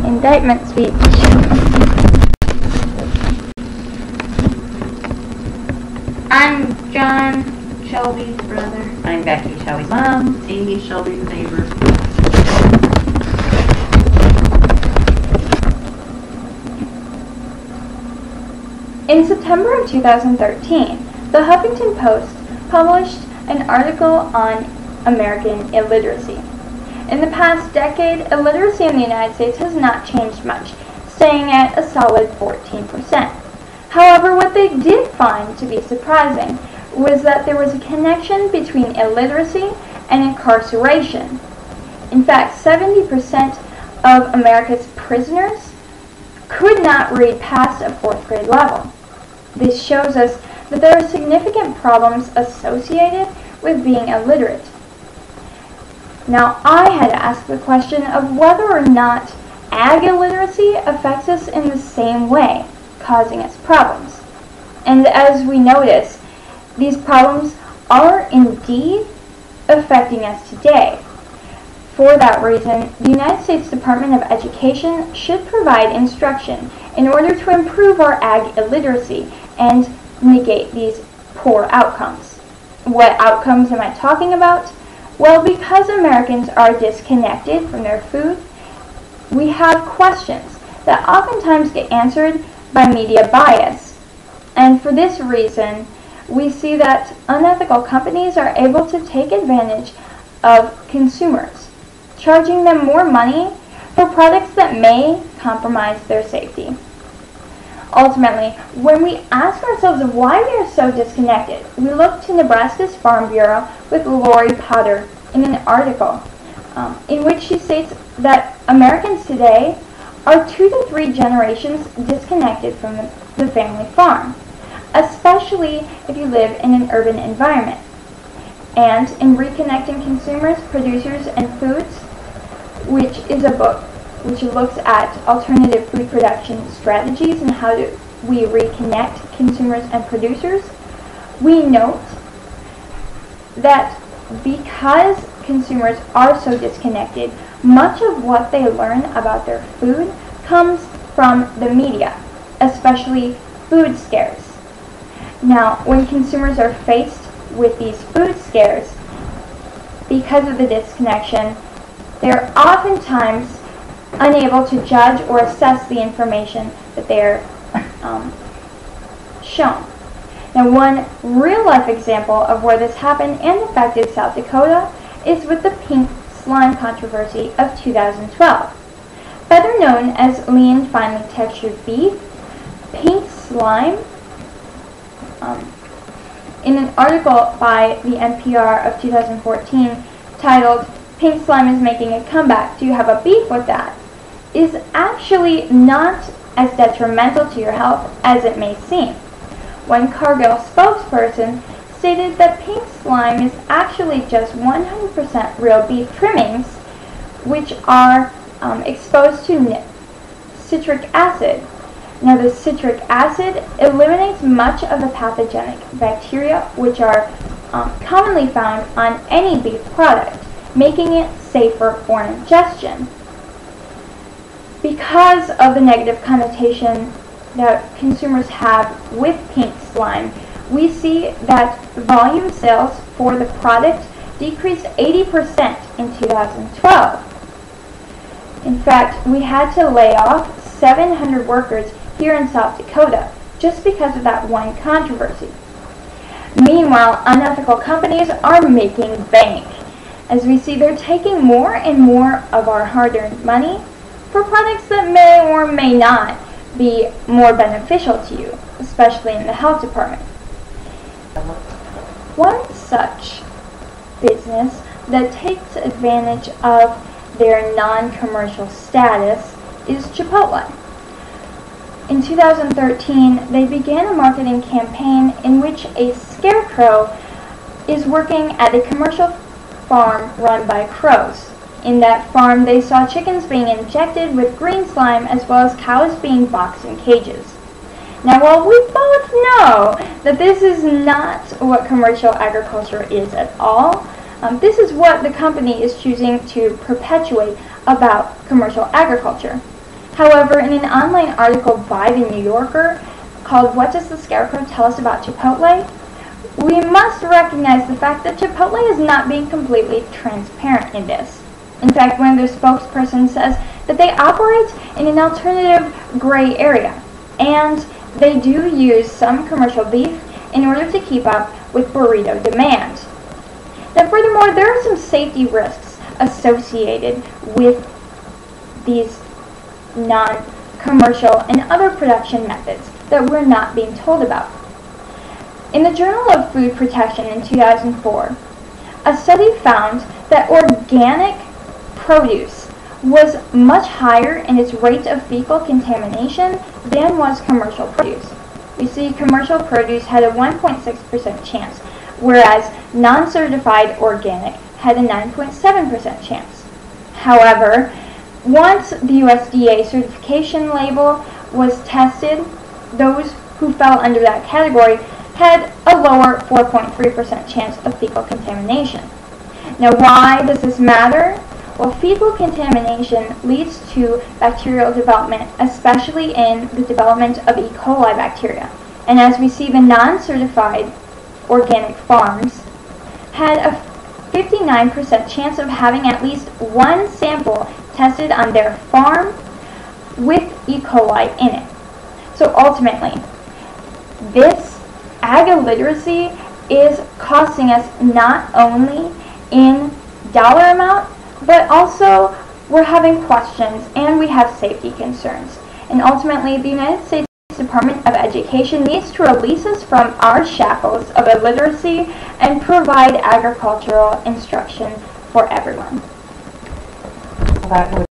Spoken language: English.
Indictment speech. I'm John Shelby's brother. I'm Becky Shelby's mom. Amy Shelby's neighbor. In September of 2013, the Huffington Post published an article on American illiteracy. In the past decade, illiteracy in the United States has not changed much, staying at a solid 14%. However, what they did find to be surprising was that there was a connection between illiteracy and incarceration. In fact, 70% of America's prisoners could not read past a 4th grade level. This shows us that there are significant problems associated with being illiterate. Now, I had asked the question of whether or not ag illiteracy affects us in the same way, causing us problems. And as we notice, these problems are indeed affecting us today. For that reason, the United States Department of Education should provide instruction in order to improve our ag illiteracy and negate these poor outcomes. What outcomes am I talking about? Well, because Americans are disconnected from their food, we have questions that oftentimes get answered by media bias. And for this reason, we see that unethical companies are able to take advantage of consumers, charging them more money for products that may compromise their safety. Ultimately, when we ask ourselves why we are so disconnected, we look to Nebraska's Farm Bureau with Lori Potter in an article in which she states that Americans today are 2 to 3 generations disconnected from the family farm, especially if you live in an urban environment. And in Reconnecting Consumers, Producers, and Foods, which is a book which looks at alternative food production strategies and how we reconnect consumers and producers, we note that because consumers are so disconnected, much of what they learn about their food comes from the media, especially food scares. Now, when consumers are faced with these food scares, because of the disconnection, they're oftentimes unable to judge or assess the information that they're shown. Now, one real-life example of where this happened and affected South Dakota is with the pink slime controversy of 2012. Better known as lean, finely textured beef, pink slime, in an article by the NPR of 2014 titled, "Pink Slime is Making a Comeback, Do You Have a Beef with That?" is actually not as detrimental to your health as it may seem. One Cargill spokesperson stated that pink slime is actually just 100% real beef trimmings, which are exposed to citric acid. Now, the citric acid eliminates much of the pathogenic bacteria which are commonly found on any beef product, making it safer for ingestion. Because of the negative connotation that consumers have with pink slime, we see that volume sales for the product decreased 80% in 2012. In fact, we had to lay off 700 workers here in South Dakota just because of that one controversy. Meanwhile, unethical companies are making bank. As we see, they're taking more and more of our hard-earned money for products that may or may not be more beneficial to you, especially in the health department. One such business that takes advantage of their non-commercial status is Chipotle. In 2013, they began a marketing campaign in which a scarecrow is working at a commercial farm run by crows. In that farm, they saw chickens being injected with green slime as well as cows being boxed in cages. Now, while we both know that this is not what commercial agriculture is at all, this is what the company is choosing to perpetuate about commercial agriculture. However, in an online article by The New Yorker called "What Does the Scarecrow Tell Us About Chipotle?", we must recognize the fact that Chipotle is not being completely transparent in this. In fact, one of their spokespersons says that they operate in an alternative gray area, and they do use some commercial beef in order to keep up with burrito demand. Now, furthermore, there are some safety risks associated with these non-commercial and other production methods that we're not being told about. In the Journal of Food Protection in 2004, a study found that organic produce was much higher in its rate of fecal contamination than was commercial produce. You see, commercial produce had a 1.6% chance, whereas non-certified organic had a 9.7% chance. However, once the USDA certification label was tested, those who fell under that category had a lower 4.3% chance of fecal contamination. Now, why does this matter? Well, fecal contamination leads to bacterial development, especially in the development of E. coli bacteria. And as we see, the non-certified organic farms had a 59% chance of having at least one sample tested on their farm with E. coli in it. So ultimately, this ag illiteracy is costing us not only in dollar amount, but also we're having questions and we have safety concerns. And ultimately, the United States Department of Education needs to release us from our shackles of illiteracy and provide agricultural instruction for everyone.